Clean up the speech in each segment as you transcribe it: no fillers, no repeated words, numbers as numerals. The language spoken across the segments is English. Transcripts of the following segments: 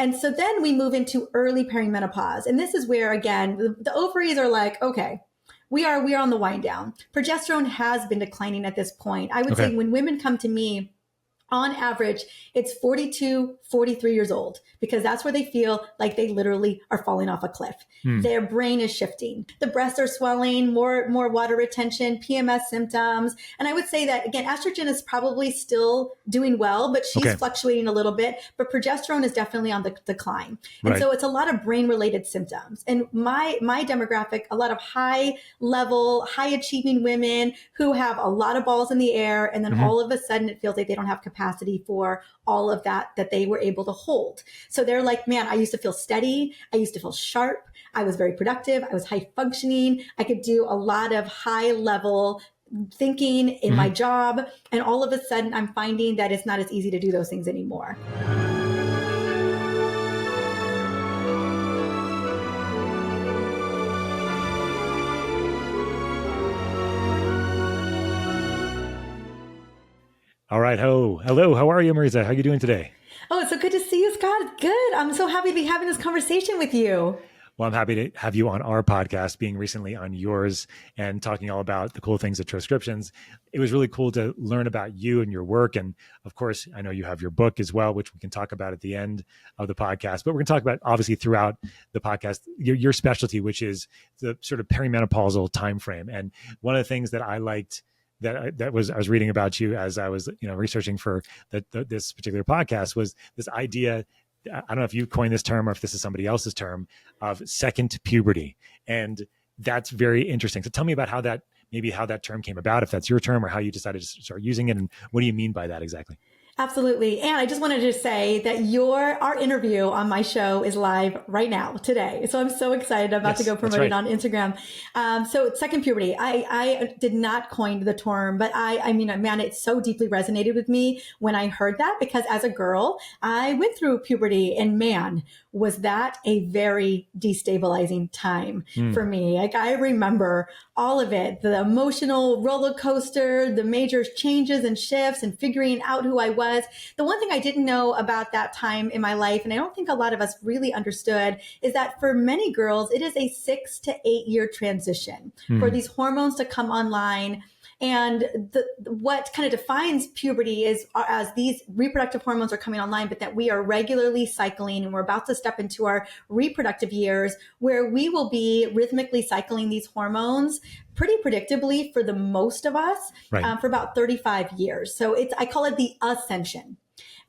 And so then we move into early perimenopause. And this is where, again, the ovaries are like, okay, we are on the wind down. Progesterone has been declining at this point. I would say when women come to me, on average, it's 42, 43 years old, because that's where they feel like they literally are falling off a cliff. Their brain is shifting. The breasts are swelling, more water retention, PMS symptoms. And I would say that, again, estrogen is probably still doing well, but she's fluctuating a little bit. But progesterone is definitely on the decline. And so it's a lot of brain-related symptoms. And my demographic, a lot of high-level, high-achieving women who have a lot of balls in the air, and then all of a sudden it feels like they don't have capacity for all of that they were able to hold. So they're like, man, I used to feel steady. I used to feel sharp. I was very productive. I was high functioning. I could do a lot of high level thinking in my job. And all of a sudden I'm finding that it's not as easy to do those things anymore. All right. Hello. How are you, Mariza? How are you doing today? Oh, it's so good to see you, Scott. Good. I'm so happy to be having this conversation with you. Well, I'm happy to have you on our podcast, being recently on yours and talking all about the cool things at Transcriptions. It was really cool to learn about you and your work. And of course, I know you have your book as well, which we can talk about at the end of the podcast. But we're going to talk about, obviously, throughout the podcast, your specialty, which is the sort of perimenopausal timeframe. And one of the things that I liked I was reading about you as I was, researching for this particular podcast, was this idea. I don't know if you coined this term or if this is somebody else's term, of second puberty. And that's very interesting. So tell me about how that term came about, if that's your term, or how you decided to start using it. And what do you mean by that exactly? Absolutely. And I just wanted to say that our interview on my show is live right now, today. So I'm so excited. I'm about to go promote it on Instagram. So second puberty, I did not coin the term, but I mean, man, it so deeply resonated with me when I heard that, because as a girl, I went through puberty, and man, was that a very destabilizing time for me. Like, I remember all of it, the emotional roller coaster, the major changes and shifts, and figuring out who I was. The one thing I didn't know about that time in my life, and I don't think a lot of us really understood, is that for many girls, it is a 6 to 8 year transition for these hormones to come online. And what kind of defines puberty is as these reproductive hormones are coming online, but that we are regularly cycling, and we're about to step into our reproductive years, where we will be rhythmically cycling these hormones pretty predictably for the most of us for about 35 years. So I call it the ascension.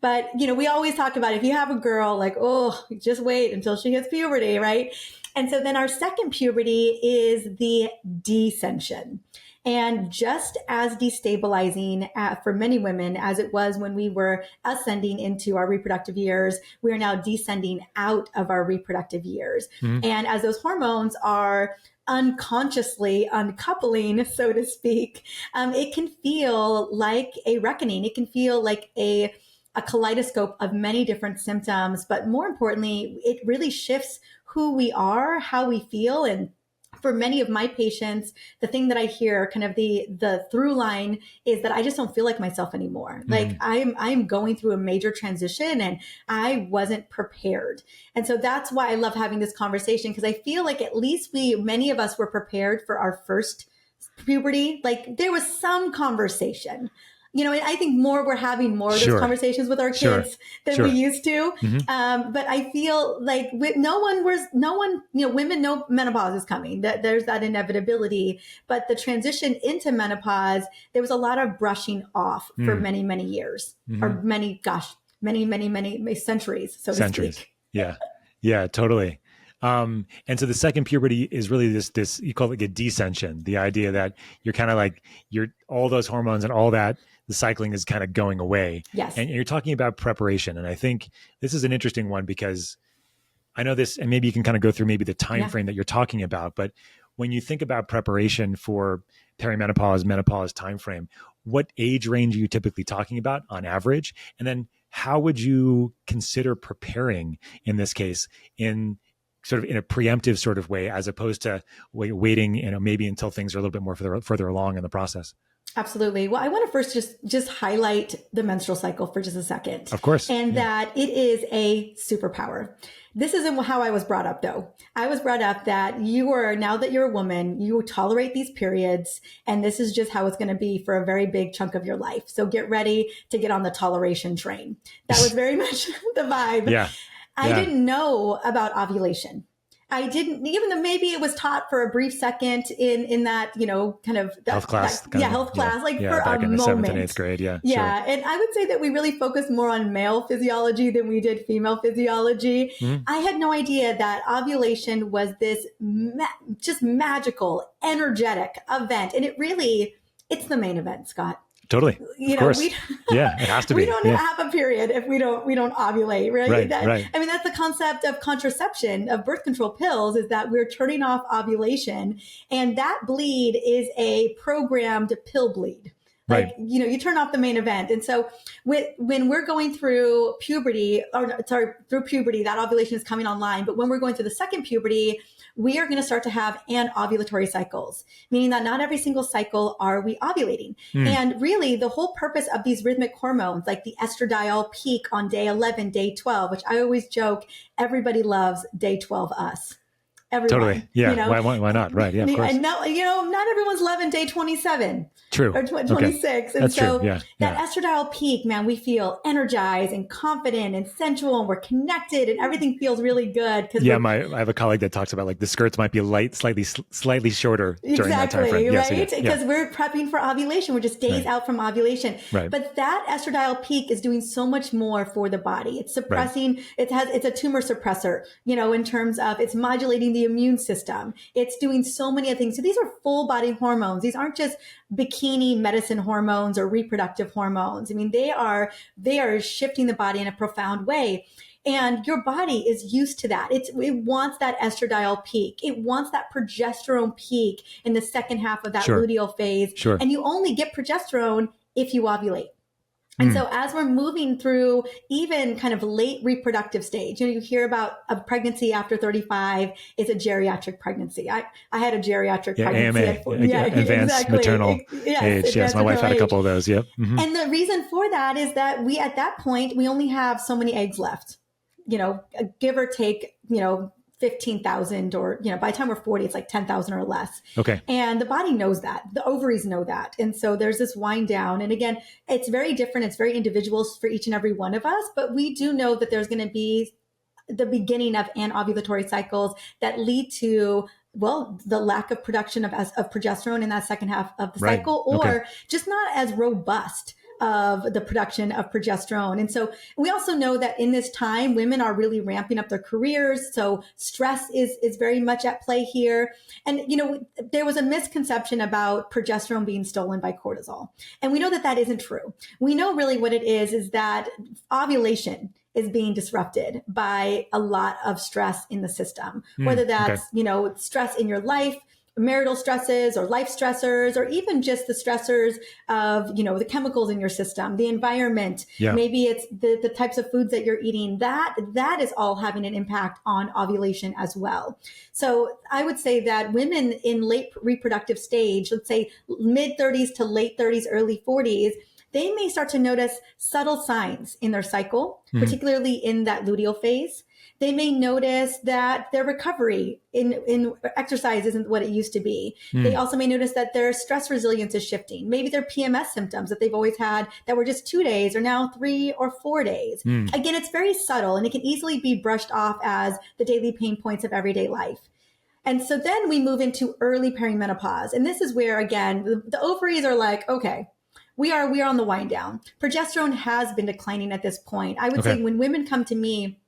But, we always talk about, if you have a girl, like, oh, just wait until she hits puberty, right? And so then our second puberty is the descension. And just as destabilizing for many women as it was when we were ascending into our reproductive years, we are now descending out of our reproductive years. And as those hormones are unconsciously uncoupling, so to speak, it can feel like a reckoning. It can feel like a kaleidoscope of many different symptoms. But more importantly, it really shifts who we are, how we feel. And for many of my patients, the thing that I hear, kind of the through line, is that I just don't feel like myself anymore. Like I'm going through a major transition, and I wasn't prepared. And so that's why I love having this conversation, because I feel like at least many of us were prepared for our first puberty. Like, there was some conveation. And I think we're having more of those conversations with our kids than we used to. But I feel like women know menopause is coming, that there's that inevitability. But the transition into menopause, there was a lot of brushing off for many, many years, or many centuries, so to speak. Yeah, totally. And so the second puberty is really this, you call it a descension, the idea that you're kind of like, all those hormones and all that, the cycling is kind of going away. Yes. And you're talking about preparation. And I think this is an interesting one, because I know this, and maybe you can kind of go through maybe the time frame that you're talking about. But when you think about preparation for perimenopause, menopause timeframe, what age range are you typically talking about on average? And then how would you consider preparing in this case, in sort of in a preemptive sort of way, as opposed to waiting, maybe until things are a little bit more further along in the process? Absolutely. Well, I want to first just highlight the menstrual cycle for just a second. Of course. And that it is a superpower. This isn't how I was brought up, though. I was brought up that now that you're a woman, you tolerate these periods, and this is just how it's going to be for a very big chunk of your life. So get ready to get on the toleration train. That was very much the vibe. Yeah. I didn't know about ovulation. I didn't, even though maybe it was taught for a brief second in that, kind of health class. Health class, like for back a in the moment. 7th and 8th grade. Yeah. Yeah. Sure. And I would say that we really focused more on male physiology than we did female physiology. Mm-hmm. I had no idea that ovulation was this just magical, energetic event. And it's the main event, Scott. Totally. Of course. It has to be. We don't have a period if we don't ovulate, right? Right. I mean, that's the concept of contraception, of birth control pills, is that we're turning off ovulation, and that bleed is a programmed pill bleed. Like, you turn off the main event. And so when we're going through puberty, that ovulation is coming online. But when we're going through the second puberty, we are going to start to have anovulatory cycles, meaning that not every single cycle are we ovulating. And really the whole purpose of these rhythmic hormones, like the estradiol peak on day 11, day 12, which I always joke, everybody loves day 12 us. Everyone, totally. Yeah. Why not? Right. Yeah. Of course. And now, not everyone's loving day 27. True. Or 26. Okay. And that's so true. that estradiol peak, man, we feel energized and confident and sensual, and we're connected, and everything feels really good. I have a colleague that talks about, like, the skirts might be slightly shorter during that time frame. Right? Because we're prepping for ovulation. We're just days out from ovulation. Right. But that estradiol peak is doing so much more for the body. It's suppressing, it's a tumor suppressor, in terms of it's modulating the immune system. It's doing so many things. So these are full body hormones. These aren't just bikini medicine hormones or reproductive hormones. I mean, they are shifting the body in a profound way. And your body is used to that. It wants that estradiol peak. It wants that progesterone peak in the second half of that luteal phase. Sure. And you only get progesterone if you ovulate. And so as we're moving through even kind of late reproductive stage, you hear about a pregnancy after 35 is a geriatric pregnancy. I had a geriatric pregnancy. AMA, advanced maternal age. Yes, my wife had a couple of those. Yep. Mm-hmm. And the reason for that is that at that point, we only have so many eggs left, give or take, 15,000, or, by the time we're 40, it's like 10,000 or less. Okay. And the body knows that. The ovaries know that. And so there's this wind down. And again, it's very different. It's very individual for each and every one of us. But we do know that there's going to be the beginning of anovulatory cycles that lead to, the lack of production of progesterone in that second half of the cycle, or just not as robust of the production of progesterone. And so we also know that in this time, women are really ramping up their careers. So stress is very much at play here. And, there was a misconception about progesterone being stolen by cortisol. And we know that isn't true. We know really what it is that ovulation is being disrupted by a lot of stress in the system, whether that's, stress in your life, marital stresses or life stressors, or even just the stressors of, the chemicals in your system, the environment. Yeah. Maybe it's the types of foods that you're eating. That is all having an impact on ovulation as well. So I would say that women in late reproductive stage, let's say mid 30s to late 30s, early 40s, they may start to notice subtle signs in their cycle, particularly in that luteal phase. They may notice that their recovery in exercise isn't what it used to be. They also may notice that their stress resilience is shifting. Maybe their PMS symptoms that they've always had that were just 2 days are now 3 or 4 days. Again, it's very subtle, and it can easily be brushed off as the daily pain points of everyday life. And so then we move into early perimenopause. And this is where, again, the ovaries are like, okay, we are on the wind down. Progesterone has been declining at this point. I would say when women come to me,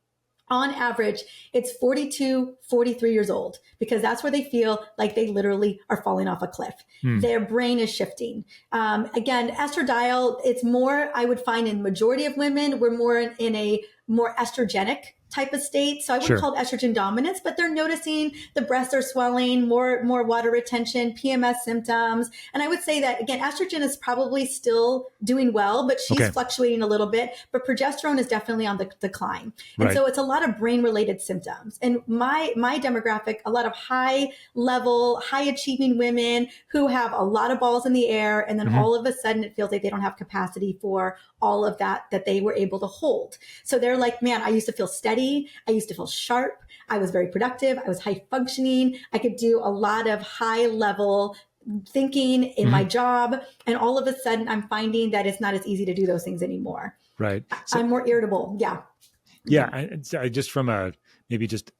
on average, it's 42, 43 years old, because that's where they feel like they literally are falling off a cliff. Their brain is shifting. Again, estradiol, it's more, I would find in majority of women, we're more in a more estrogenic type of state. So I wouldn't call it estrogen dominance, but they're noticing the breasts are swelling, more water retention, PMS symptoms. And I would say that, again, estrogen is probably still doing well, but she's fluctuating a little bit. But progesterone is definitely on the decline. And so it's a lot of brain-related symptoms. And my demographic, a lot of high-level, high-achieving women who have a lot of balls in the air, and then all of a sudden it feels like they don't have capacity for all of that they were able to hold. So they're like, man, I used to feel steady. I used to feel sharp. I was very productive. I was high functioning. I could do a lot of high level thinking in my job. And all of a sudden I'm finding that it's not as easy to do those things anymore. Right. So, I'm more irritable. Yeah. Yeah. I just from maybe just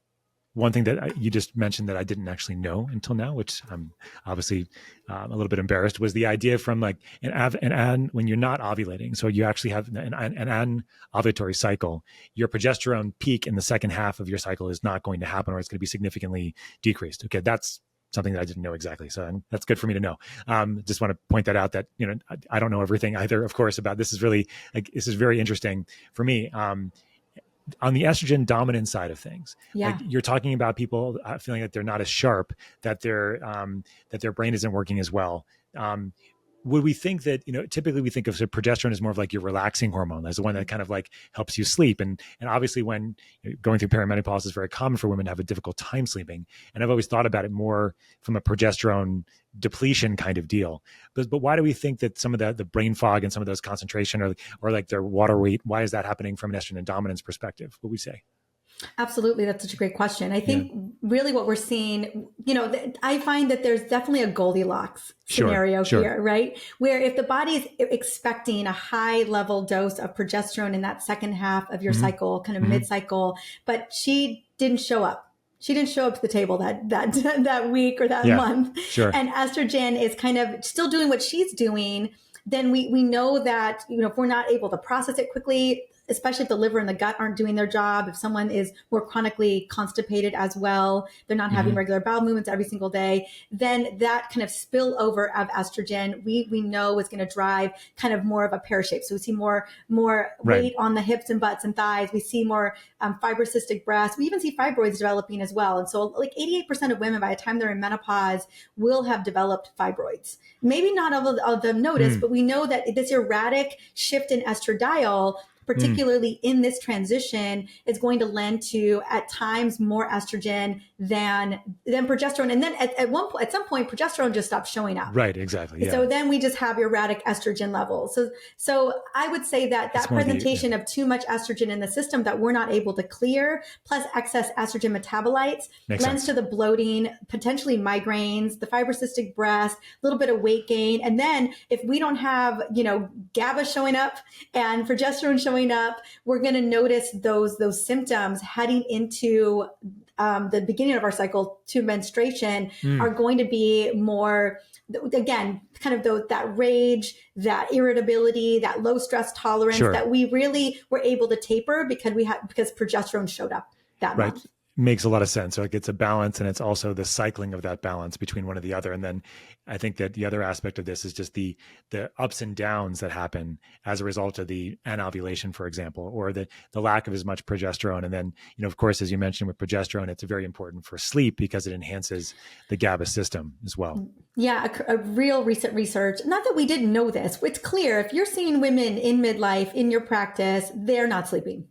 one thing that you just mentioned that I didn't actually know until now, which I'm obviously a little bit embarrassed, was the idea from like when you're not ovulating. So you actually have an ovulatory cycle, your progesterone peak in the second half of your cycle is not going to happen, or it's going to be significantly decreased. Okay. That's something that I didn't know exactly. So that's good for me to know. Just want to point that out that, I don't know everything either, of course, about this. Is really this is very interesting for me. On the estrogen dominant side of things, like you're talking about people feeling that they're not as sharp, that their brain isn't working as well. Would we think that, typically we think of progesterone as more of like your relaxing hormone, as the one that kind of like helps you sleep. And obviously when going through perimenopause, is very common for women to have a difficult time sleeping. And I've always thought about it more from a progesterone depletion kind of deal. But why do we think that some of the brain fog and some of those concentration or like their water weight, why is that happening from an estrogen dominance perspective? What we say? Absolutely. That's such a great question. I think really what we're seeing, I find that there's definitely a Goldilocks scenario here, right? Where if the body is expecting a high level dose of progesterone in that second half of your cycle, kind of mid-cycle, but she didn't show up. She didn't show up to the table that week or that month. And estrogen is kind of still doing what she's doing. Then we know that, if we're not able to process it quickly, especially if the liver and the gut aren't doing their job, if someone is more chronically constipated as well, they're not having regular bowel movements every single day, then that kind of spillover of estrogen, we know is going to drive kind of more of a pear shape. So we see more weight on the hips and butts and thighs. We see more fibrocystic breasts. We even see fibroids developing as well. And so like 88% of women by the time they're in menopause will have developed fibroids. Maybe not all of them notice, but we know that this erratic shift in estradiol, particularly in this transition, is going to lend to at times more estrogen than progesterone. And then at some point, progesterone just stops showing up. Right, exactly. Yeah. So then we just have erratic estrogen levels. So I would say that presentation of too much estrogen in the system that we're not able to clear, plus excess estrogen metabolites, lends to the bloating, potentially migraines, the fibrocystic breast, a little bit of weight gain. And then if we don't have, GABA showing up and progesterone showing up, we're going to notice those symptoms heading into the beginning of our cycle to menstruation are going to be more, again, kind of that rage, that irritability, that low stress tolerance that we really were able to taper because progesterone showed up that month. Makes a lot of sense. So like it's a balance, and it's also the cycling of that balance between one or the other. And then I think that the other aspect of this is just the ups and downs that happen as a result of the anovulation, for example, or the lack of as much progesterone. And then, of course, as you mentioned with progesterone, it's very important for sleep because it enhances the GABA system as well. Yeah, a real recent research, not that we didn't know this, it's clear if you're seeing women in midlife in your practice, they're not sleeping.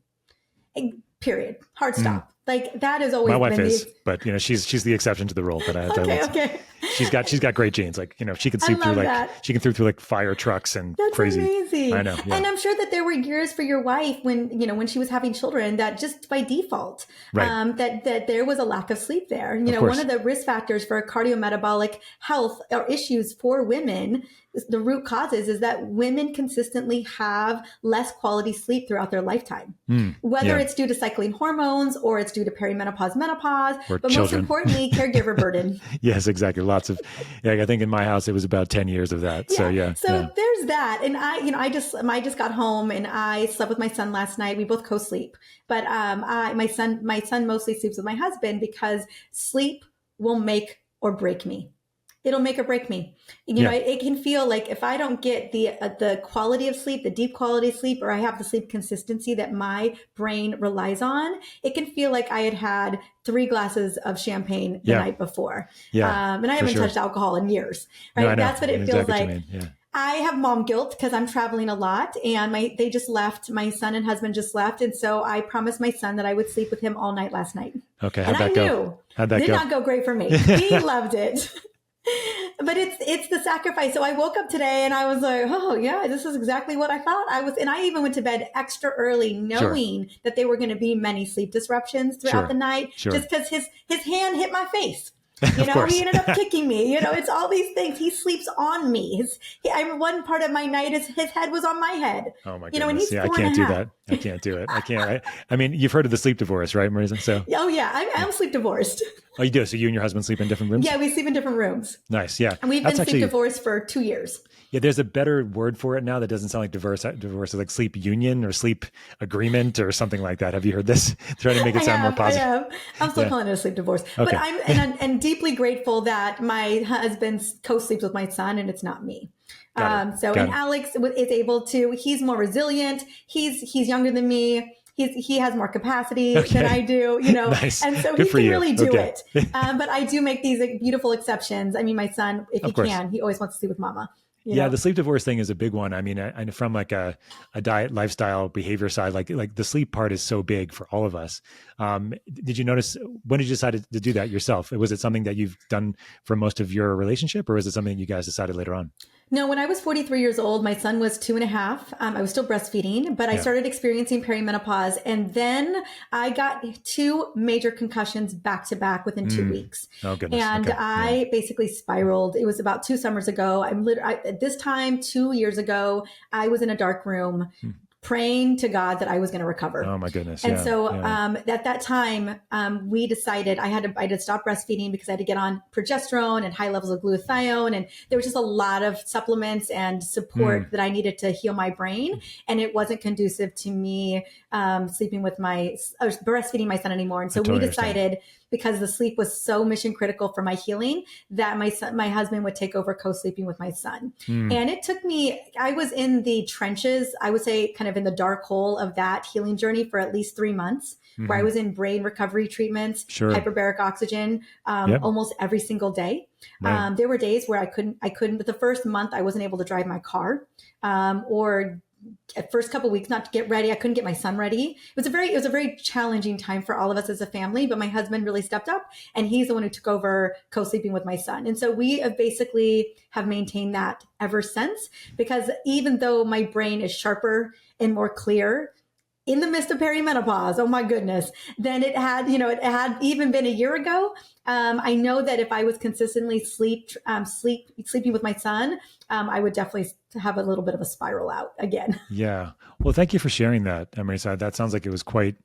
Period. Hard stop. Like that has always my wife been is, but she's the exception to the rule. But okay. She's got great genes. Like she can sleep through she can sleep through like fire trucks and That's crazy. Amazing. I know. Yeah. And I'm sure that there were years for your wife when she was having children that just by default, that there was a lack of sleep there. One of the risk factors for cardiometabolic health or issues for women, the root causes is that women consistently have less quality sleep throughout their lifetime, whether it's due to cycling hormones or it's due to perimenopause, menopause, or but children. Most importantly, caregiver burden. Yes, exactly. Lots of, I think in my house, it was about 10 years of that. So there's that. And I just got home and I slept with my son last night. We both co-sleep, but my son mostly sleeps with my husband because sleep will make or break me. it'll make or break me. It can feel like if I don't get the quality of sleep, the deep quality of sleep, or I have the sleep consistency that my brain relies on, it can feel like I had 3 glasses of champagne the night before. And I haven't touched alcohol in years, right? No, That's what it feels like. Yeah. I have mom guilt because I'm traveling a lot, and they just left. My son and husband just left. And so I promised my son that I would sleep with him all night last night. Okay. How'd that go? Did not go great for me. He loved it. But it's the sacrifice. So I woke up today and I was like, oh yeah, this is exactly what I thought I was. And I even went to bed extra early knowing that there were going to be many sleep disruptions throughout the night, just because his hand hit my face. He ended up kicking me. It's all these things. He sleeps on me. One part of my night is his head was on my head. Oh my goodness. And he's I can't do that. I can't do it. I can't. I mean, you've heard of the sleep divorce, right, Mariza? So. Oh yeah, I'm sleep divorced. Oh, you do? So you and your husband sleep in different rooms? Yeah, we sleep in different rooms. Nice. Yeah. And we've been sleep divorced for 2 years. Yeah, there's a better word for it now that doesn't sound like divorce. Divorce is like sleep union or sleep agreement or something like that. Have you heard this? Trying to make it sound more positive. I have. I'm still calling it a sleep divorce. Okay. But I'm deeply grateful that my husband co-sleeps with my son and it's not me. Alex is able to. He's more resilient. He's younger than me. He has more capacity than I do, Nice. And so he can really do it. But I do make these beautiful exceptions. I mean, my son, if he can, he always wants to sleep with mama. Yeah, the sleep divorce thing is a big one. I mean, and from like a diet, lifestyle, behavior side, like the sleep part is so big for all of us. Did you notice, when did you decide to do that yourself? Was it something that you've done for most of your relationship, or was it something you guys decided later on? No, when I was 43 years old, my son was 2.5. I was still breastfeeding, but I started experiencing perimenopause. And then I got 2 major concussions back to back within 2 weeks. Oh, goodness. And I basically spiraled. It was about 2 summers ago. At this time, 2 years ago, I was in a dark room praying to God that I was going to recover. Oh my goodness. And so at that time, we decided I had to stop breastfeeding because I had to get on progesterone and high levels of glutathione. And there was just a lot of supplements and support that I needed to heal my brain. And it wasn't conducive to me breastfeeding my son anymore. And so we decided, because the sleep was so mission critical for my healing, that my husband would take over co-sleeping with my son. And it took me, I was in the trenches, I would say kind of in the dark hole of that healing journey for at least 3 months, where I was in brain recovery treatments, hyperbaric oxygen, almost every single day. Right. There were days where I couldn't, but the first month I wasn't able to drive my car, or at first couple of weeks, not to get ready. I couldn't get my son ready. It was a very challenging time for all of us as a family, but my husband really stepped up, and he's the one who took over co-sleeping with my son. And so we have basically maintained that ever since, because even though my brain is sharper and more clear in the midst of perimenopause, oh my goodness, than it had even been a year ago. I know that if I was consistently sleeping with my son, I would definitely have a little bit of a spiral out again. Yeah. Well, thank you for sharing that, Mariza. That sounds like it was quite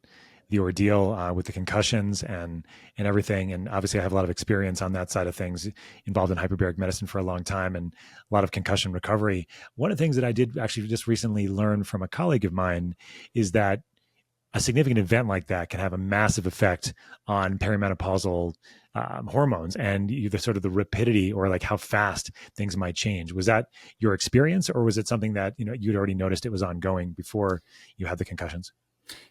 the ordeal with the concussions and everything. And obviously I have a lot of experience on that side of things, involved in hyperbaric medicine for a long time and a lot of concussion recovery. One of the things that I did actually just recently learn from a colleague of mine is that a significant event like that can have a massive effect on perimenopausal hormones and the sort of the rapidity or like how fast things might change. Was that your experience, or was it something that, you'd already noticed it was ongoing before you had the concussions?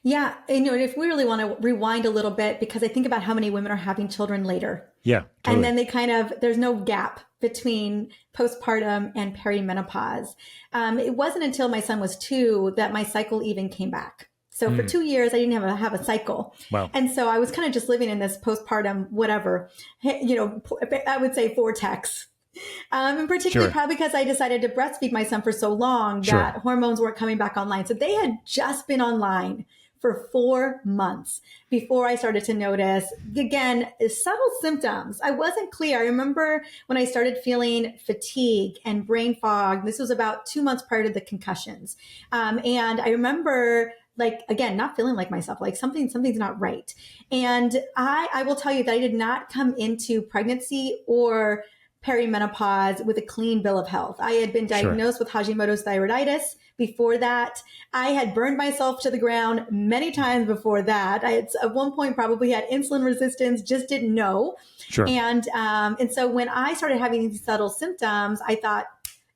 Yeah. If we really want to rewind a little bit, because I think about how many women are having children later. Yeah. Totally. And then there's no gap between postpartum and perimenopause. It wasn't until my son was 2 that my cycle even came back. So for 2 years, I didn't have a cycle. Wow. And so I was kind of just living in this postpartum, whatever, I would say vortex. And particularly probably because I decided to breastfeed my son for so long that hormones weren't coming back online. So they had just been online for 4 months before I started to notice, again, subtle symptoms. I wasn't clear. I remember when I started feeling fatigue and brain fog. This was about 2 months prior to the concussions. And I remember, again, not feeling like myself, like something's not right. And I will tell you that I did not come into pregnancy or perimenopause with a clean bill of health. I had been diagnosed with Hashimoto's thyroiditis before that. I had burned myself to the ground many times before that. I had, at one point, probably had insulin resistance, just didn't know. Sure. And so when I started having these subtle symptoms, I thought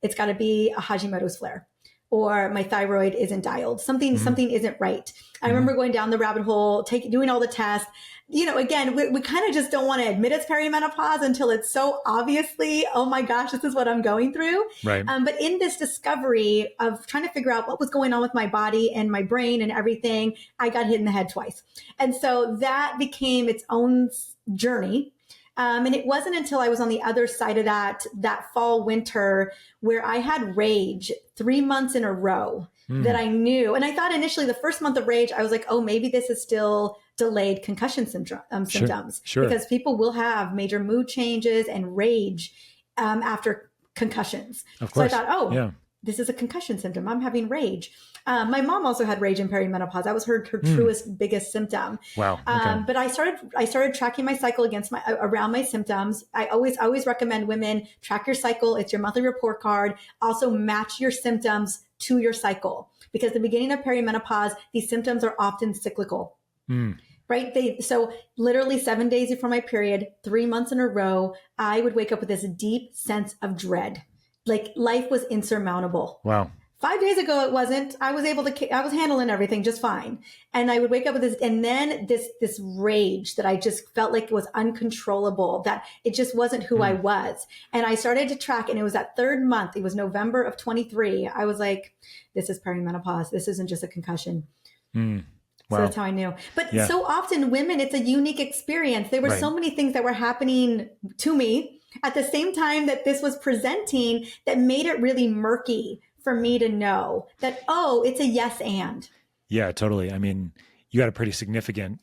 it's got to be a Hashimoto's flare, or my thyroid isn't dialed. Something isn't right. I remember going down the rabbit hole, doing all the tests. Again, we kind of just don't want to admit it's perimenopause until it's so obviously, oh my gosh, this is what I'm going through. Right. But in this discovery of trying to figure out what was going on with my body and my brain and everything, I got hit in the head twice. And so that became its own journey. And it wasn't until I was on the other side of that fall, winter, where I had rage 3 months in a row that I knew. And I thought initially the first month of rage, I was like, oh, maybe this is still delayed concussion symptoms. Sure. Because people will have major mood changes and rage after concussions. Of course. So I thought, this is a concussion symptom. I'm having rage. My mom also had rage in perimenopause. That was her truest, biggest symptom. Wow. Okay. But I started tracking my cycle around my symptoms. I always recommend women track your cycle. It's your monthly report card. Also match your symptoms to your cycle, because at the beginning of perimenopause, these symptoms are often cyclical. Right? So literally 7 days before my period, 3 months in a row, I would wake up with this deep sense of dread. Like life was insurmountable. Wow. 5 days ago, it wasn't. I was handling everything just fine. And I would wake up with this, and then this rage that I just felt like it was uncontrollable, that it just wasn't who I was. And I started to track, and it was that third month. It was November of 23. I was like, this is perimenopause. This isn't just a concussion. Wow. So that's how I knew. But so often women, it's a unique experience. There were so many things that were happening to me at the same time that this was presenting that made it really murky for me to know that, oh, it's a yes and. Yeah, totally. I mean, you had a pretty significant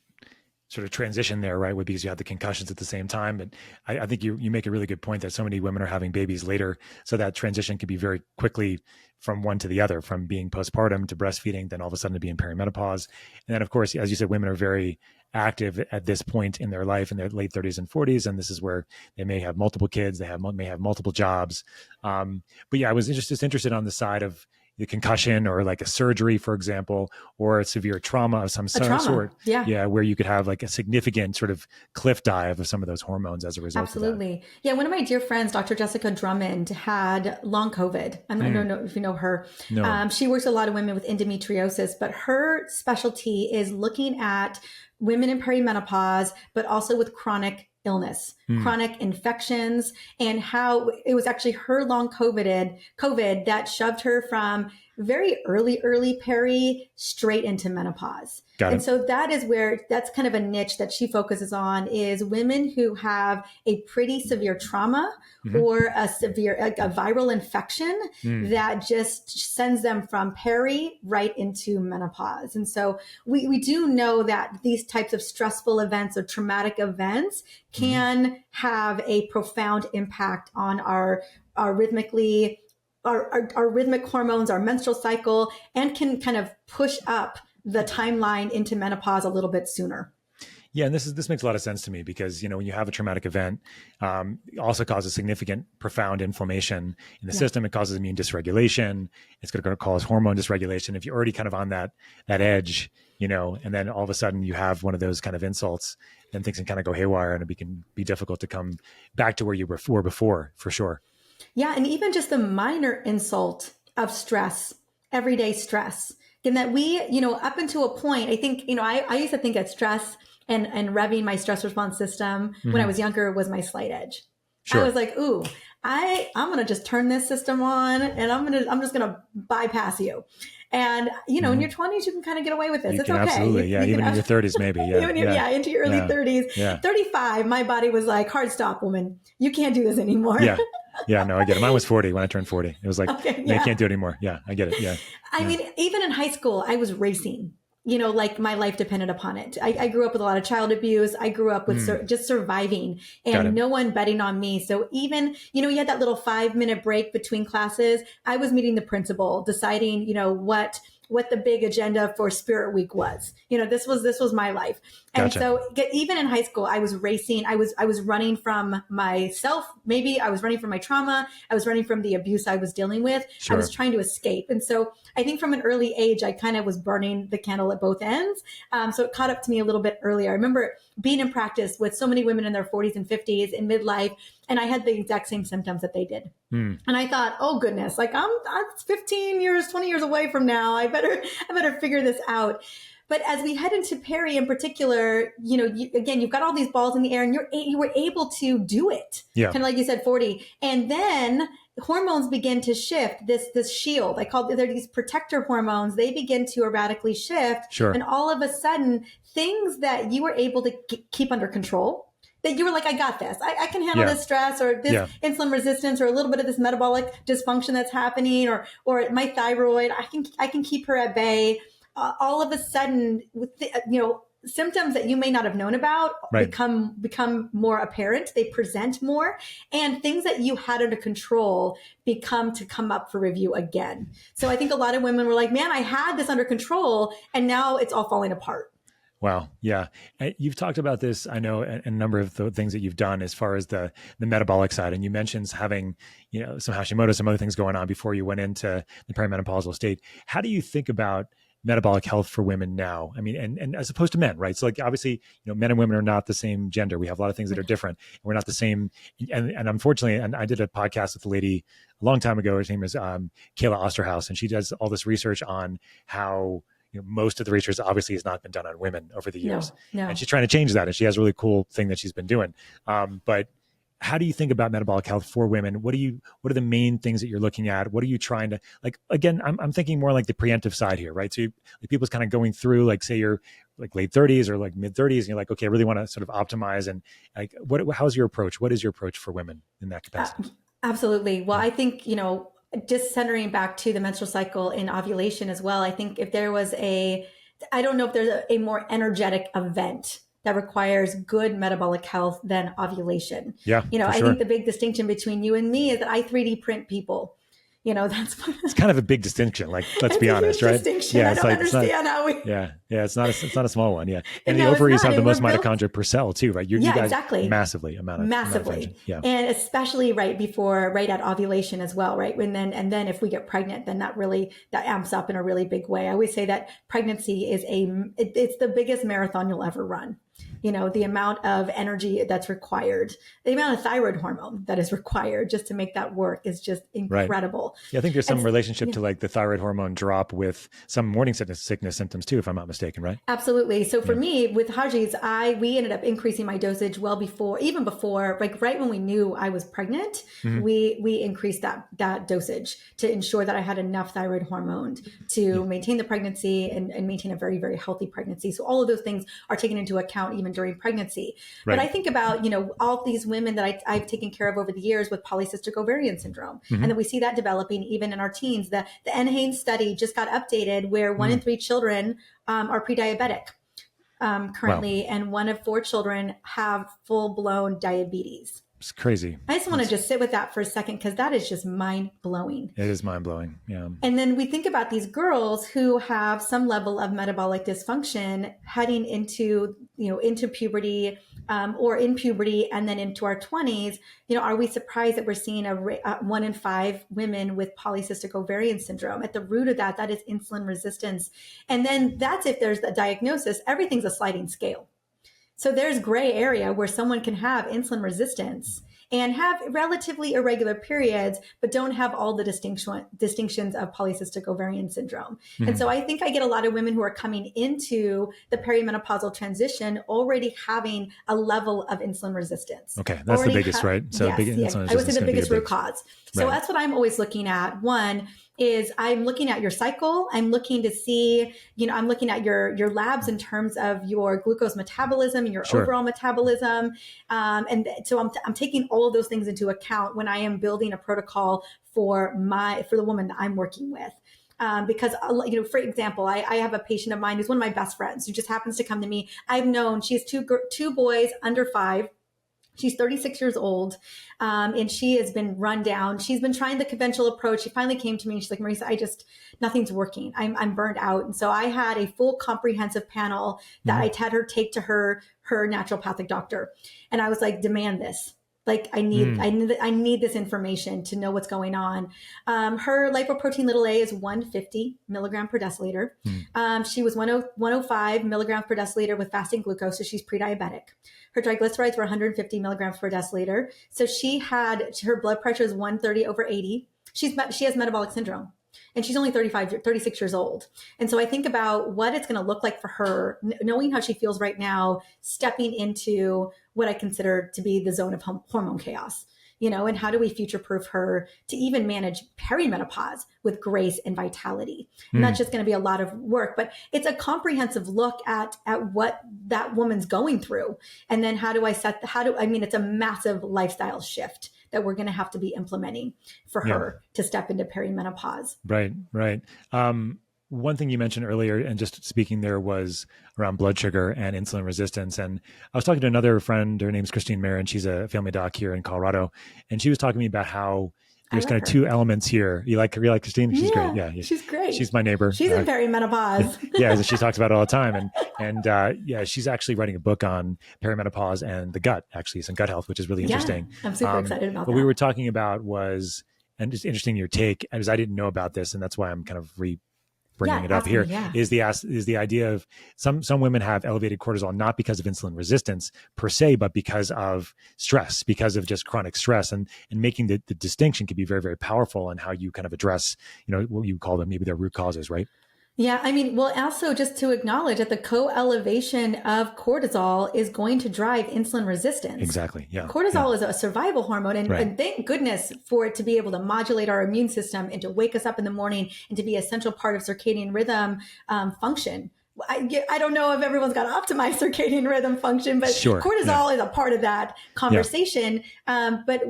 sort of transition there, right? Because you had the concussions at the same time. But I think you make a really good point that so many women are having babies later. So that transition could be very quickly from one to the other, from being postpartum to breastfeeding, then all of a sudden to being perimenopause. And then, of course, as you said, women are very active at this point in their life in their late 30s and 40s. And this is where they may have multiple kids, may have multiple jobs. But yeah, I was just interested on the side of the concussion, or like a surgery, for example, or a severe trauma of some sort. Yeah. Where you could have like a significant sort of cliff dive of some of those hormones as a result. Absolutely. Of that. Yeah. One of my dear friends, Dr. Jessica Drummond, had long COVID. I don't know if you know her. No. She works with a lot of women with endometriosis, but her specialty is looking at women in perimenopause, but also with chronic illness, chronic infections, and how it was actually her long COVID that shoved her from very early peri straight into menopause. And so that's kind of a niche that she focuses on, is women who have a pretty severe trauma or a viral infection that just sends them from peri right into menopause. And so we do know that these types of stressful events or traumatic events can have a profound impact on our rhythmic hormones, our menstrual cycle, and can kind of push up the timeline into menopause a little bit sooner. Yeah, and this makes a lot of sense to me, because when you have a traumatic event, it also causes significant, profound inflammation in the system. It causes immune dysregulation. It's going to cause hormone dysregulation. If you're already kind of on that edge, and then all of a sudden you have one of those kind of insults, then things can kind of go haywire, and it can be difficult to come back to where you were before, for sure. Yeah, and even just the minor insult of stress, everyday stress, in that we, up until a point, I think, I used to think that stress and revving my stress response system when I was younger was my slight edge. Sure. I was like, ooh, I'm going to just turn this system on, and I'm just going to bypass you. And, in your 20s, you can kind of get away with this. It's okay. Absolutely. Yeah. Even in your 30s, maybe. Yeah. Into your early 30s. Yeah. 35, my body was like, hard stop, woman. You can't do this anymore. Yeah. Yeah, no, I get it. Mine was 40 when I turned 40. It was like, you can't do it anymore. Yeah, I get it. Yeah. I mean, even in high school, I was racing, like my life depended upon it. I grew up with a lot of child abuse. I grew up with just surviving, and no one betting on me. So even, you had that little 5-minute break between classes. I was meeting the principal, deciding, what the big agenda for Spirit Week was. This was my life. And Gotcha. so even in high school, I was racing. I was running from myself. Maybe I was running from my trauma. I was running from the abuse I was dealing with. I was trying to escape. And so I think from an early age, I kind of was burning the candle at both ends. So it caught up to me a little bit earlier. I remember being in practice with so many women in their 40s and 50s in midlife, and I had the exact same symptoms that they did. And I thought, oh goodness, like I'm 15 years, 20 years away from now. I better figure this out. But as we head into peri in particular, you've got all these balls in the air and you were able to do it. Yeah. Kind of like you said, 40. And then hormones begin to shift, this shield. They're these protector hormones. They begin to erratically shift. Sure. And all of a sudden, things that you were able to keep under control, that you were like, I got this. I can handle this stress or this insulin resistance or a little bit of this metabolic dysfunction that's happening or my thyroid. I can keep her at bay. All of a sudden, with symptoms that you may not have known about become more apparent. They present more, and things that you had under control come up for review again. So I think a lot of women were like, "Man, I had this under control, and now it's all falling apart." Wow. Yeah. You've talked about this, I know, a number of the things that you've done as far as the metabolic side. And you mentioned having, some Hashimoto, some other things going on before you went into the perimenopausal state. How do you think about metabolic health for women now? I mean, and as opposed to men, right? So like, obviously, men and women are not the same gender. We have a lot of things that are different. We're not the same. And unfortunately, and I did a podcast with a lady a long time ago. Her name is Kayla Osterhaus, and she does all this research on how most of the research obviously has not been done on women over the years. No. And she's trying to change that. And she has a really cool thing that she's been doing. But how do you think about metabolic health for women? What are the main things that you're looking at? What are you trying to, like, again, I'm thinking more like the preemptive side here, right? So people's kind of going through, like, say you're like late 30s or like mid 30s and you're like, okay, I really want to sort of optimize. And like, how's your approach? What is your approach for women in that capacity? Absolutely. Well, I think, just centering back to the menstrual cycle and ovulation as well. I think if there was I don't know if there's a more energetic event that requires good metabolic health than ovulation. Yeah. I think the big distinction between you and me is that I 3D print people. That's it's kind of a big distinction. Like, let's be honest, right? Distinction. Yeah, I don't understand how we. Yeah, it's not a small one. Yeah, and the ovaries have the most mitochondria per cell too, right? You guys exactly. massively. Yeah, and especially right at ovulation as well, right? And then if we get pregnant, then that amps up in a really big way. I always say that pregnancy is it's the biggest marathon you'll ever run. The amount of energy that's required, the amount of thyroid hormone that is required just to make that work is just incredible. Right. Yeah, I think there's some relationship to like the thyroid hormone drop with some morning sickness symptoms too, if I'm not mistaken, right? Absolutely. So for me with Haji's, we ended up increasing my dosage even before, like right when we knew I was pregnant, we increased that dosage to ensure that I had enough thyroid hormone to maintain the pregnancy and maintain a very, very healthy pregnancy. So all of those things are taken into account even during pregnancy. Right. But I think about, all these women that I've taken care of over the years with polycystic ovarian syndrome. And then we see that developing even in our teens. The NHANES study just got updated where 1 in 3 children are pre-diabetic currently. Wow. And 1 of 4 children have full-blown diabetes. It's crazy. I just want to just sit with that for a second because that is just mind blowing. It is mind blowing. Yeah. And then we think about these girls who have some level of metabolic dysfunction heading into puberty or in puberty and then into our 20s. Are we surprised that we're seeing 1 in 5 women with polycystic ovarian syndrome? At the root of that is insulin resistance. And then that's if there's the diagnosis, everything's a sliding scale. So there's gray area where someone can have insulin resistance and have relatively irregular periods, but don't have all the distinctions of polycystic ovarian syndrome. And so I think I get a lot of women who are coming into the perimenopausal transition already having a level of insulin resistance. Okay, that's the biggest, right? So yes, insulin resistance I would say the biggest root cause. So that's what I'm always looking at. One is I'm looking at your cycle. I'm looking to see, I'm looking at your labs in terms of your glucose metabolism and your overall metabolism. And so I'm taking all of those things into account when I am building a protocol for the woman that I'm working with. Because, for example, I have a patient of mine who's one of my best friends who just happens to come to me. I've known she has two boys under 5. She's 36 years old, and she has been run down. She's been trying the conventional approach. She finally came to me and she's like, Mariza, nothing's working. I'm burned out. And so I had a full comprehensive panel that I had her take to her naturopathic doctor. And I was like, demand this. Like I need this information to know what's going on. Her lipoprotein little a is 150 milligram per deciliter. She was 105 milligrams per deciliter with fasting glucose, so she's pre-diabetic. Her triglycerides were 150 milligrams per deciliter. So her blood pressure is 130/80. She has metabolic syndrome. And she's only 36 years old. And so I think about what it's going to look like for her, knowing how she feels right now, stepping into what I consider to be the zone of hormone chaos, and how do we future-proof her to even manage perimenopause with grace and vitality? And that's just going to be a lot of work, but it's a comprehensive look at what that woman's going through. And then it's a massive lifestyle shift that we're going to have to be implementing for her to step into perimenopause. Right. One thing you mentioned earlier, and just speaking there, was around blood sugar and insulin resistance. And I was talking to another friend, her name's Christine Marin. She's a family doc here in Colorado. And she was talking to me about how there's kind of two elements here. You like Christine? She's great. Yeah. She's great. She's my neighbor. She's in perimenopause. Yeah. She talks about it all the time. And she's actually writing a book on perimenopause and the gut, actually, some gut health, which is really interesting. I'm super excited about that. What we were talking about was, and just interesting your take, as I didn't know about this, and that's why I'm kind of bringing it up here, is the idea of some women have elevated cortisol, not because of insulin resistance per se, but because of stress, because of just chronic stress, and making the distinction can be very, very powerful in how you kind of address, what you call them, maybe their root causes, right? Yeah, also just to acknowledge that the co-elevation of cortisol is going to drive insulin resistance. Exactly, yeah. Cortisol is a survival hormone, and thank goodness for it to be able to modulate our immune system and to wake us up in the morning and to be an essential part of circadian rhythm function. I don't know if everyone's got optimized circadian rhythm function, but cortisol is a part of that conversation. But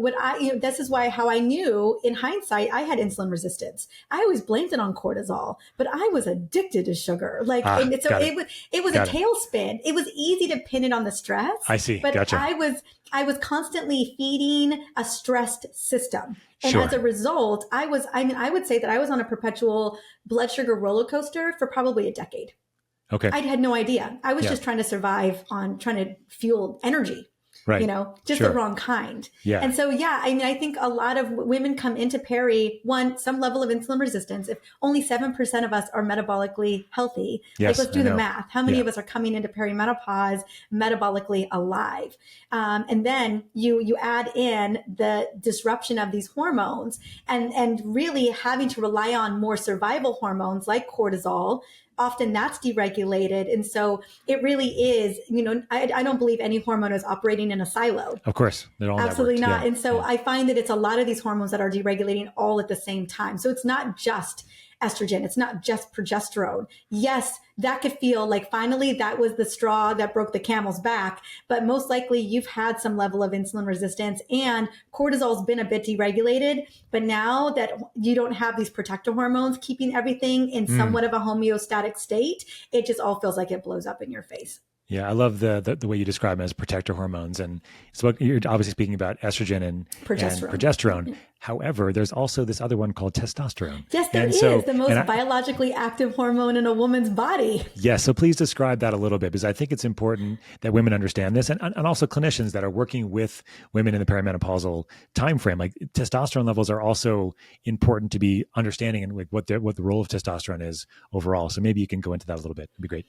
this is how I knew in hindsight, I had insulin resistance. I always blamed it on cortisol, but I was addicted to sugar. It was a tailspin. It was easy to pin it on the stress. I see. But Gotcha. I was constantly feeding a stressed system. And as a result, I would say that I was on a perpetual blood sugar roller coaster for probably a decade. Okay. I had no idea. I was just trying to survive on trying to fuel energy, the wrong kind. Yeah. And so, I think a lot of women come into some level of insulin resistance. If only 7% of us are metabolically healthy, let's do the math. How many of us are coming into perimenopause metabolically alive? And then you add in the disruption of these hormones and really having to rely on more survival hormones like cortisol. Often that's deregulated. And so it really is, I don't believe any hormone is operating in a silo. Of course. They're all absolutely networked. not. And so I find that it's a lot of these hormones that are deregulating all at the same time. So it's not just estrogen. It's not just progesterone. Yes, that could feel like finally that was the straw that broke the camel's back, but most likely you've had some level of insulin resistance and cortisol's been a bit deregulated. But now that you don't have these protector hormones keeping everything in somewhat of a homeostatic state, it just all feels like it blows up in your face. Yeah, I love the way you describe them as protector hormones. And so you're obviously speaking about estrogen and progesterone. However, there's also this other one called testosterone. Yes, there is the most biologically active hormone in a woman's body. Yes, so please describe that a little bit, because I think it's important that women understand this, and also clinicians that are working with women in the perimenopausal timeframe. Like testosterone levels are also important to be understanding, and like what the role of testosterone is overall. So maybe you can go into that a little bit. It'd be great.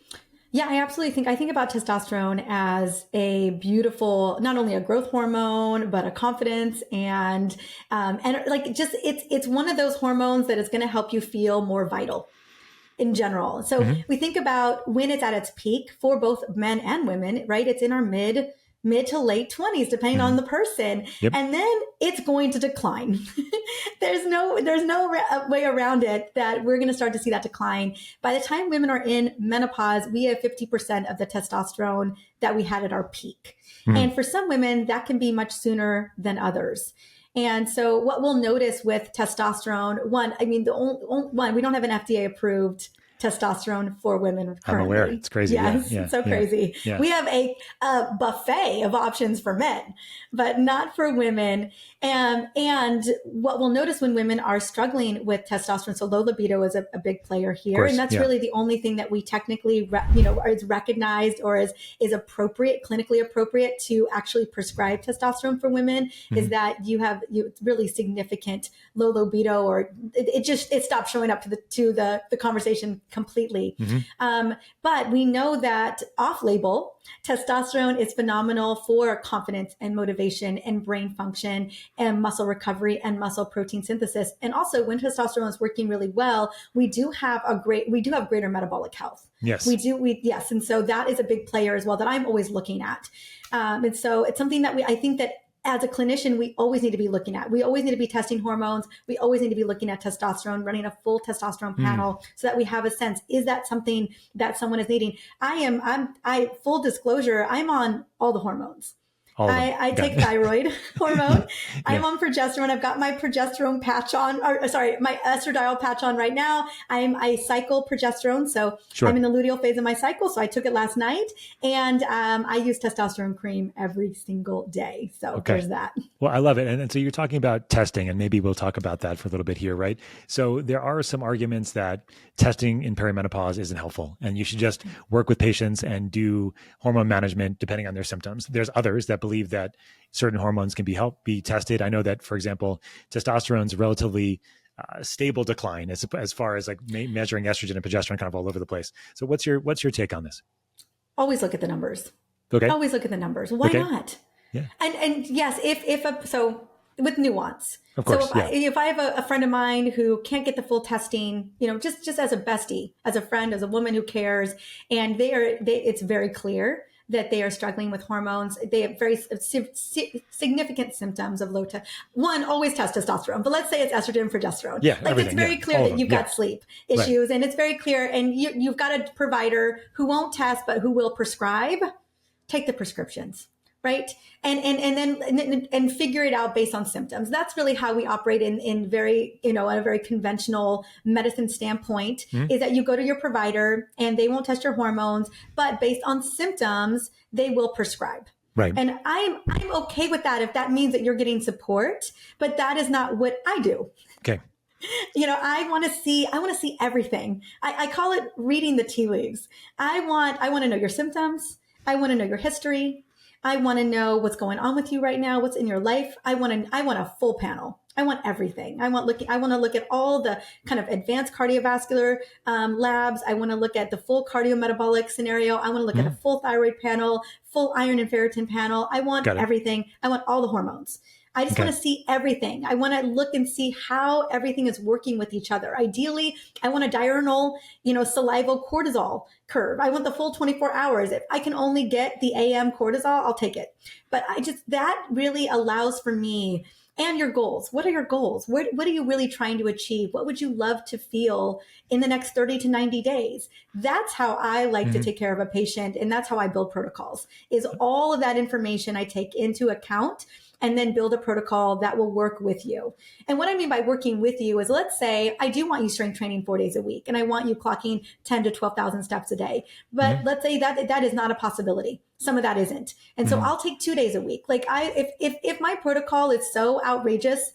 Yeah, I absolutely think about testosterone as a beautiful, not only a growth hormone, but a confidence and it's one of those hormones that is going to help you feel more vital in general. So we think about when it's at its peak for both men and women, right? It's in our mid to late 20s, depending on the person. Yep. And then it's going to decline. There's no way around it that we're going to start to see that decline. By the time women are in menopause, we have 50% of the testosterone that we had at our peak. And for some women, that can be much sooner than others. And so what we'll notice with testosterone, we don't have an FDA approved testosterone for women currently. I'm aware. It's crazy. Yes, Yeah. it's so crazy. Yeah. We have a buffet of options for men, but not for women. And what we'll notice when women are struggling with testosterone, so low libido is a big player here. Course, and that's really the only thing that we technically, is recognized or is appropriate, clinically appropriate to actually prescribe testosterone for women is that you have really significant low libido, or it stops showing up to the conversation completely. But we know that off-label, testosterone is phenomenal for confidence and motivation and brain function and muscle recovery and muscle protein synthesis. And also when testosterone is working really well, we do have greater metabolic health. Yes. Yes. And so that is a big player as well that I'm always looking at. And so it's something that I think that as a clinician, we always need to be looking at. We always need to be testing hormones. We always need to be looking at testosterone, running a full testosterone panel so that we have a sense, is that something that someone is needing? Full disclosure, I'm on all the hormones. I take thyroid hormone. I'm on progesterone. I've got my progesterone patch on, my estradiol patch on right now. I cycle progesterone. So I'm in the luteal phase of my cycle. So I took it last night, and I use testosterone cream every single day. So there's that. Well, I love it. And so you're talking about testing, and maybe we'll talk about that for a little bit here, right? So there are some arguments that testing in perimenopause isn't helpful, and you should just work with patients and do hormone management depending on their symptoms. There's others that believe that certain hormones can be tested. I know that, for example, testosterone's relatively stable decline as far as like measuring estrogen and progesterone kind of all over the place. So what's your take on this? Always look at the numbers. Okay. Always look at the numbers. Why not? Yeah. And yes, so with nuance. Of course. So if I have a friend of mine who can't get the full testing, just as a bestie, as a friend, as a woman who cares, and it's very clear that they are struggling with hormones. They have very significant symptoms of one, always test testosterone, but let's say it's estrogen and progesterone. Yeah, it's very clear that you've got sleep issues, and it's very clear, and you've got a provider who won't test, but who will prescribe. Take the prescriptions. Right. And figure it out based on symptoms. That's really how we operate in very, a very conventional medicine standpoint, is that you go to your provider and they won't test your hormones, but based on symptoms, they will prescribe. Right. And I'm okay with that if that means that you're getting support, but that is not what I do. Okay. I want to see everything. I call it reading the tea leaves. I want to know your symptoms. I want to know your history. I want to know what's going on with you right now, what's in your life. I want a full panel. I want everything. I want to look at all the kind of advanced cardiovascular labs. I want to look at the full cardiometabolic scenario. I want to look at a full thyroid panel, full iron and ferritin panel. I want everything. I want all the hormones. I just want to see everything. I want to look and see how everything is working with each other. Ideally, I want a diurnal, salival cortisol curve. I want the full 24 hours. If I can only get the AM cortisol, I'll take it. But that really allows for me. And your goals. What are your goals? What are you really trying to achieve? What would you love to feel in the next 30 to 90 days? That's how I like to take care of a patient. And that's how I build protocols, is all of that information I take into account and then build a protocol that will work with you. And what I mean by working with you is, let's say I do want you strength training 4 days a week, and I want you clocking 10 to 12,000 steps a day. But let's say that is not a possibility. Some of that isn't. And so I'll take 2 days a week. Like if my protocol is so outrageous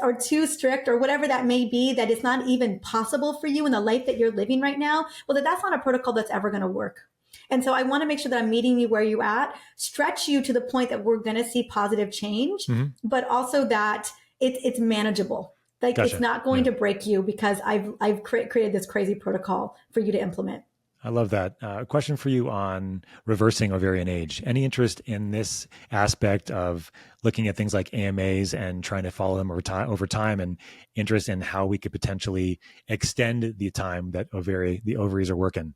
or too strict or whatever that may be, that it's not even possible for you in the life that you're living right now, well, that's not a protocol that's ever going to work. And so I want to make sure that I'm meeting you where you're at, stretch you to the point that we're going to see positive change, but also that it's manageable. Like it's not going to break you because I've created this crazy protocol for you to implement. I love that. A question for you on reversing ovarian age. Any interest in this aspect of looking at things like AMAs and trying to follow them over time, and interest in how we could potentially extend the time that the ovaries are working?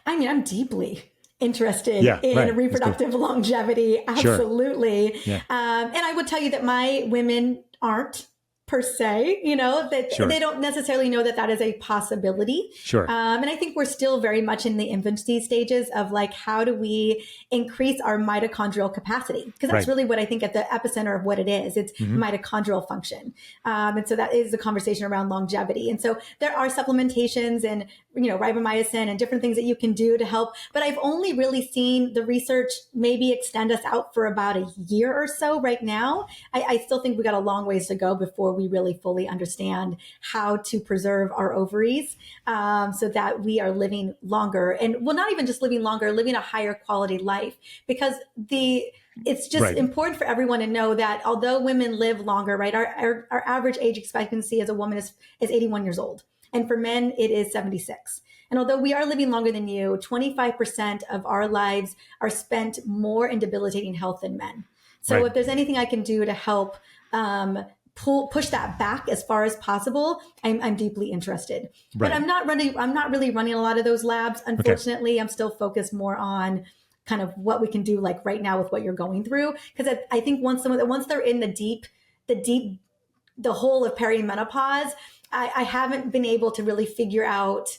I mean, I'm deeply interested in reproductive longevity. Absolutely. Sure. Yeah. And I would tell you that my women aren't per se, that Sure. they don't necessarily know that that is a possibility. Sure. And I think we're still very much in the infancy stages of like, how do we increase our mitochondrial capacity? Because that's really what I think at the epicenter of what it is. It's mitochondrial function. And so that is the conversation around longevity. And so there are supplementations and, ribomyosin and different things that you can do to help. But I've only really seen the research maybe extend us out for about a year or so right now. I still think we got a long ways to go before we really fully understand how to preserve our ovaries so that we are living longer. And well, not even just living longer, living a higher quality life, because it's just important for everyone to know that although women live longer, right, our average age expectancy as a woman is 81 years old. And for men, it is 76. And although we are living longer than you, 25% of our lives are spent more in debilitating health than men. So if there's anything I can do to help push that back as far as possible, I'm deeply interested. But I'm not really running a lot of those labs. Unfortunately, I'm still focused more on kind of what we can do like right now with what you're going through. Because I think once they're in the hole of perimenopause, I haven't been able to really figure out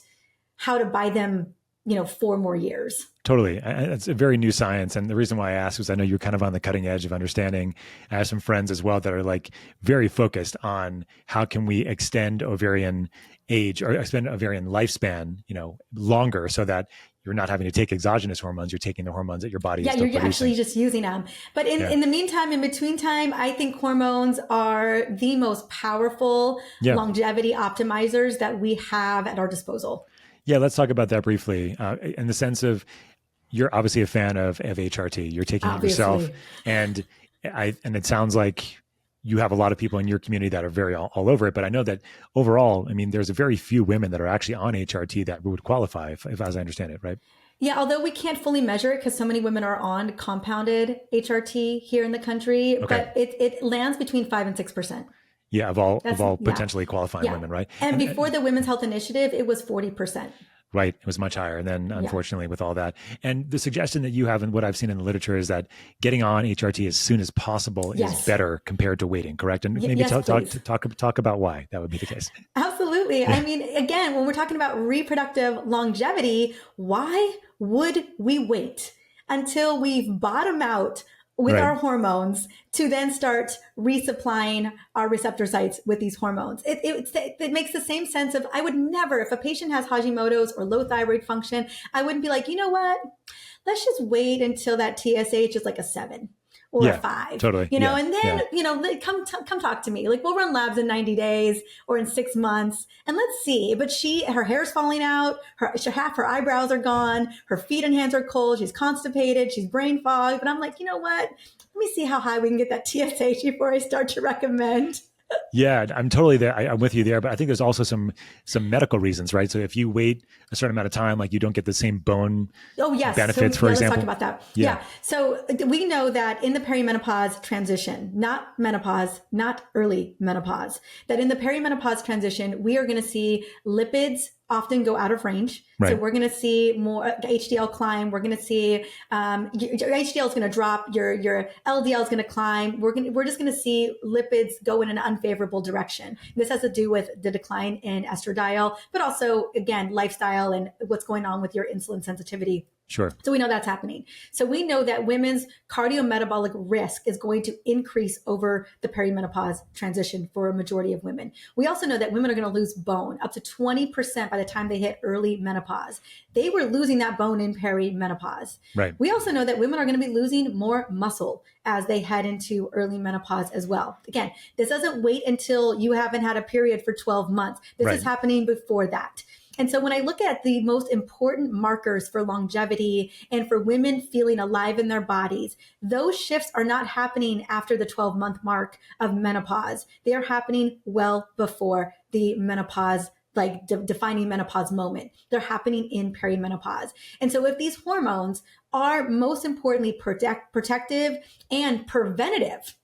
how to buy them, 4 more years. Totally. It's a very new science. And the reason why I asked was I know you're kind of on the cutting edge of understanding. I have some friends as well that are like very focused on how can we extend ovarian age or extend ovarian lifespan, longer so that you're not having to take exogenous hormones. You're taking the hormones that your body is still producing. You're actually just using them. But in the meantime, in between time, I think hormones are the most powerful longevity optimizers that we have at our disposal. Yeah, let's talk about that briefly. In the sense of, you're obviously a fan of HRT. You're taking it yourself, and it sounds like you have a lot of people in your community that are very all over it. But I know that overall, there's a very few women that are actually on HRT that would qualify, if as I understand it, right? Yeah, although we can't fully measure it because so many women are on compounded HRT here in the country, but it lands between 5 and 6%. Yeah, of all potentially qualifying women, right? And before the Women's Health Initiative, it was 40%. Right. It was much higher. And then unfortunately with all that, and the suggestion that you have and what I've seen in the literature is that getting on HRT as soon as possible is better compared to waiting, correct? And maybe talk about why that would be the case. Absolutely. Yeah. Again, when we're talking about reproductive longevity, why would we wait until we've bottomed out with our hormones to then start resupplying our receptor sites with these hormones? It makes the same sense of, I would never, if a patient has Hashimoto's or low thyroid function, I wouldn't be like, you know what, let's just wait until that TSH is like a 7 or a 5, totally. And then, come talk to me. Like, we'll run labs in 90 days or in 6 months and let's see. But her hair's falling out. Half her eyebrows are gone. Her feet and hands are cold. She's constipated. She's brain fogged. But I'm like, you know what? Let me see how high we can get that TSH before I start to recommend. Yeah, I'm totally there. I'm with you there, but I think there's also some medical reasons, right? So if you wait a certain amount of time, like you don't get the same bone benefits, for example. Let's talk about that. Yeah. So we know that in the perimenopause transition, not menopause, not early menopause, that in the perimenopause transition, we are going to see lipids often go out of range. Right. So we're going to see more HDL climb. We're going to see your HDL is going to drop. Your LDL is going to climb. We're just going to see lipids go in an unfavorable direction. This has to do with the decline in estradiol, but also again lifestyle and what's going on with your insulin sensitivity. Sure. So we know that's happening. So we know that women's cardiometabolic risk is going to increase over the perimenopause transition for a majority of women. We also know that women are going to lose bone up to 20% by the time they hit early menopause. They were losing that bone in perimenopause. Right. We also know that women are going to be losing more muscle as they head into early menopause as well. Again, this doesn't wait until you haven't had a period for 12 months. This is happening before that. And so when I look at the most important markers for longevity and for women feeling alive in their bodies, those shifts are not happening after the 12-month mark of menopause. They are happening well before the menopause, like defining menopause moment. They're happening in perimenopause. And so if these hormones are most importantly protective and preventative,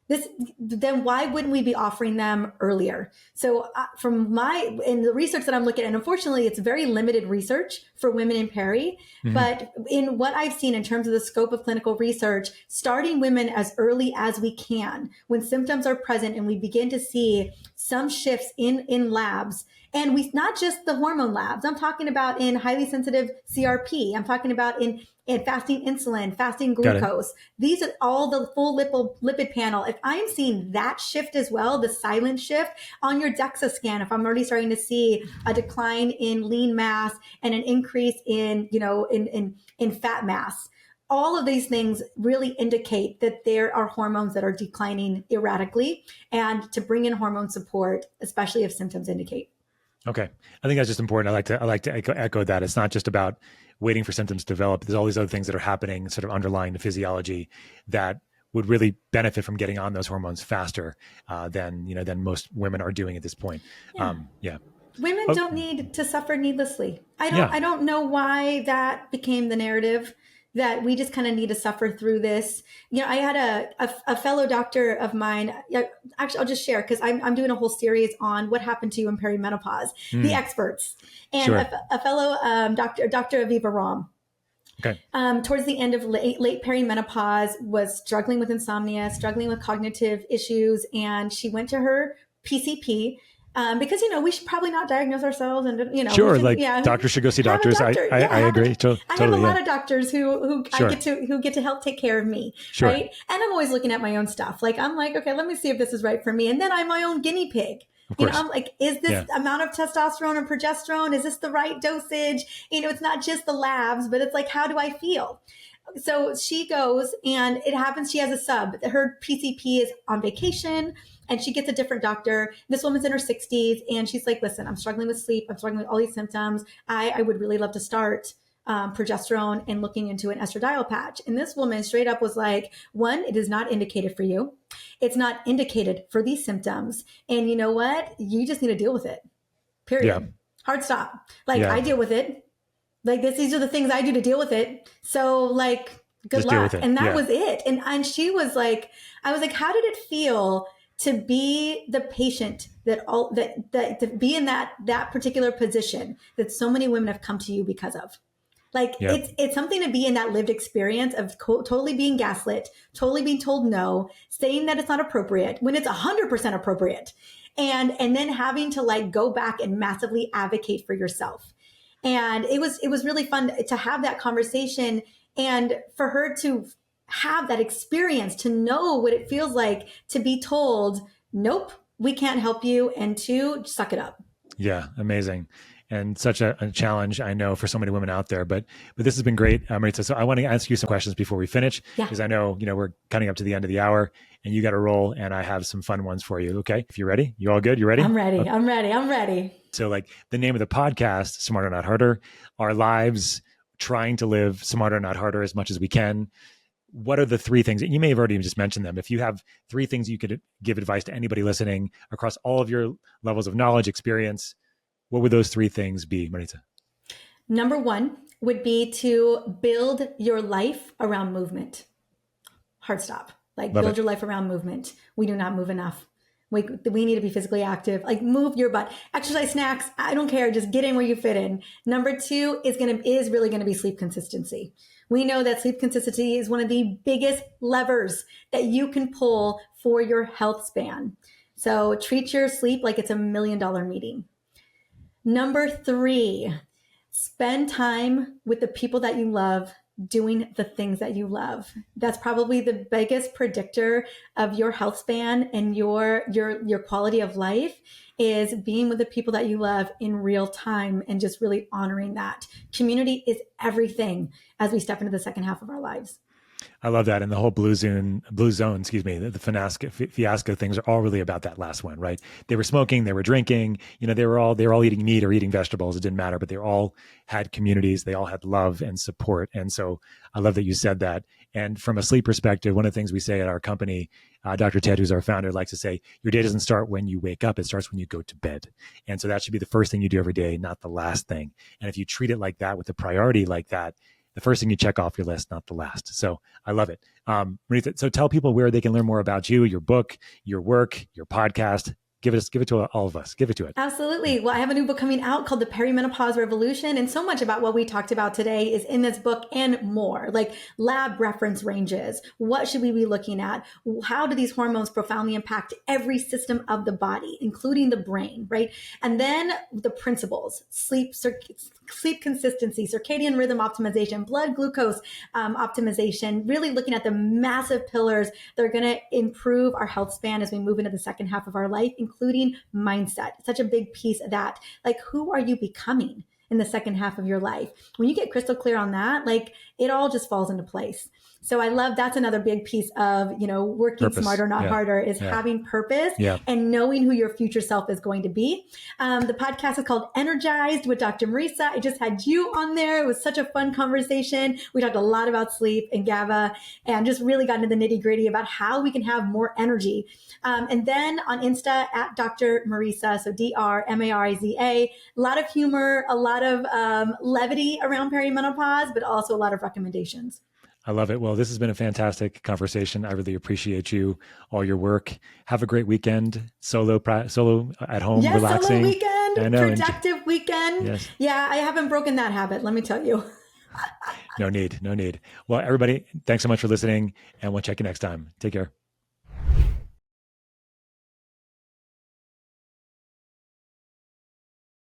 then why wouldn't we be offering them earlier? So in the research that I'm looking at, and unfortunately it's very limited research for women in peri, but in what I've seen in terms of the scope of clinical research, starting women as early as we can, when symptoms are present and we begin to see some shifts in labs, and not just the hormone labs, I'm talking about in highly sensitive CRP, I'm talking about in fasting insulin, fasting glucose. These are all the full lipid panel. If I'm seeing that shift as well, the silent shift on your DEXA scan, if I'm already starting to see a decline in lean mass and an increase in fat mass, all of these things really indicate that there are hormones that are declining erratically, and to bring in hormone support, especially if symptoms indicate. Okay. I think that's just important. I like to echo that. It's not just about waiting for symptoms to develop. There's all these other things that are happening sort of underlying the physiology that would really benefit from getting on those hormones faster than most women are doing at this point. Women don't need to suffer needlessly. I don't know why that became the narrative, that we just kind of need to suffer through this. I had a fellow doctor of mine, actually I'll just share, because I'm doing a whole series on what happened to you in perimenopause, the experts, and a fellow Dr. Aviva Ram. Okay. Towards the end of late perimenopause, was struggling with insomnia, struggling with cognitive issues, and she went to her PCP. Because, we should probably not diagnose ourselves, and, sure. Doctors should go see doctors. I agree. I have a lot of doctors who get to help take care of me. Sure. Right. And I'm always looking at my own stuff. I'm like, okay, let me see if this is right for me. And then I'm my own guinea pig. I'm like, is this amount of testosterone and progesterone? Is this the right dosage? It's not just the labs, but it's like, how do I feel? So she goes, and it happens, she has a sub. Her PCP is on vacation, and she gets a different doctor. This woman's in her 60s, and she's like, listen, I'm struggling with sleep. I'm struggling with all these symptoms. I would really love to start progesterone and looking into an estradiol patch. And this woman straight up was like, one, it is not indicated for you. It's not indicated for these symptoms. And you know what? You just need to deal with it. Period. Yeah. Hard stop. I deal with it. These are the things I do to deal with it. So good just luck. And that was it. And she was like, I was like, how did it feel to be the patient that to be in that particular position that so many women have come to you because of? It's something to be in that lived experience of totally being gaslit, totally being told no, saying that it's not appropriate when it's 100% appropriate. And then having to go back and massively advocate for yourself. And it was really fun to have that conversation, and for her to have that experience, to know what it feels like to be told, nope, we can't help you, and to suck it up. Yeah, amazing. And such a challenge, I know, for so many women out there. But this has been great, Mariza. So I want to ask you some questions before we finish, because I know, we're coming up to the end of the hour, and you got to roll, and I have some fun ones for you. Okay, if you're ready, you all good? You ready? I'm ready. Okay. I'm ready. So the name of the podcast, Smarter Not Harder, our lives trying to live smarter, not harder as much as we can. What are the three things? You may have already just mentioned them. If you have three things you could give advice to anybody listening across all of your levels of knowledge, experience, what would those three things be, Mariza? Number one would be to build your life around movement. Hard stop. Build your life around movement. We do not move enough. We need to be physically active. Move your butt. Exercise, snacks. I don't care. Just get in where you fit in. Number two is really going to be sleep consistency. We know that sleep consistency is one of the biggest levers that you can pull for your health span. So treat your sleep like it's $1 million meeting. Number three, spend time with the people that you love, doing the things that you love. That's probably the biggest predictor of your health span and your quality of life, is being with the people that you love in real time and just really honoring that. Community is everything as we step into the second half of our lives. I love that. And the whole blue zone, the fiasco things are all really about that last one, right? They were smoking, they were drinking, they were all eating meat or eating vegetables. It didn't matter, but they all had communities. They all had love and support. And so I love that you said that. And from a sleep perspective, one of the things we say at our company, Dr. Ted, who's our founder, likes to say, your day doesn't start when you wake up. It starts when you go to bed. And so that should be the first thing you do every day, not the last thing. And if you treat it like that, with a priority like that, the first thing you check off your list, not the last. So I love it. Mariza, so tell people where they can learn more about you, your book, your work, your podcast. Give it to all of us. Give it to it. Absolutely. Well, I have a new book coming out called The Perimenopause Revolution. And so much about what we talked about today is in this book and more, like lab reference ranges. What should we be looking at? How do these hormones profoundly impact every system of the body, including the brain, right? And then the principles, sleep consistency, circadian rhythm optimization, blood glucose optimization, really looking at the massive pillars that are going to improve our health span as we move into the second half of our life, including mindset. Such a big piece of that. Like, who are you becoming in the second half of your life? When you get crystal clear on that, like, it all just falls into place. So I love, that's another big piece of, working purpose. Smarter, not harder, is having purpose and knowing who your future self is going to be. The podcast is called Energized with Dr. Mariza. I just had you on there. It was such a fun conversation. We talked a lot about sleep and GABA and just really got into the nitty gritty about how we can have more energy. And then on Insta at Dr. Mariza, so DrMariza, a lot of humor, a lot of levity around perimenopause, but also a lot of recommendations. I love it. Well, this has been a fantastic conversation. I really appreciate you, all your work. Have a great weekend. Solo at home, relaxing. Solo weekend, productive weekend. Yes. Yeah, I haven't broken that habit, let me tell you. No need. Well, everybody, thanks so much for listening, and we'll check you next time. Take care.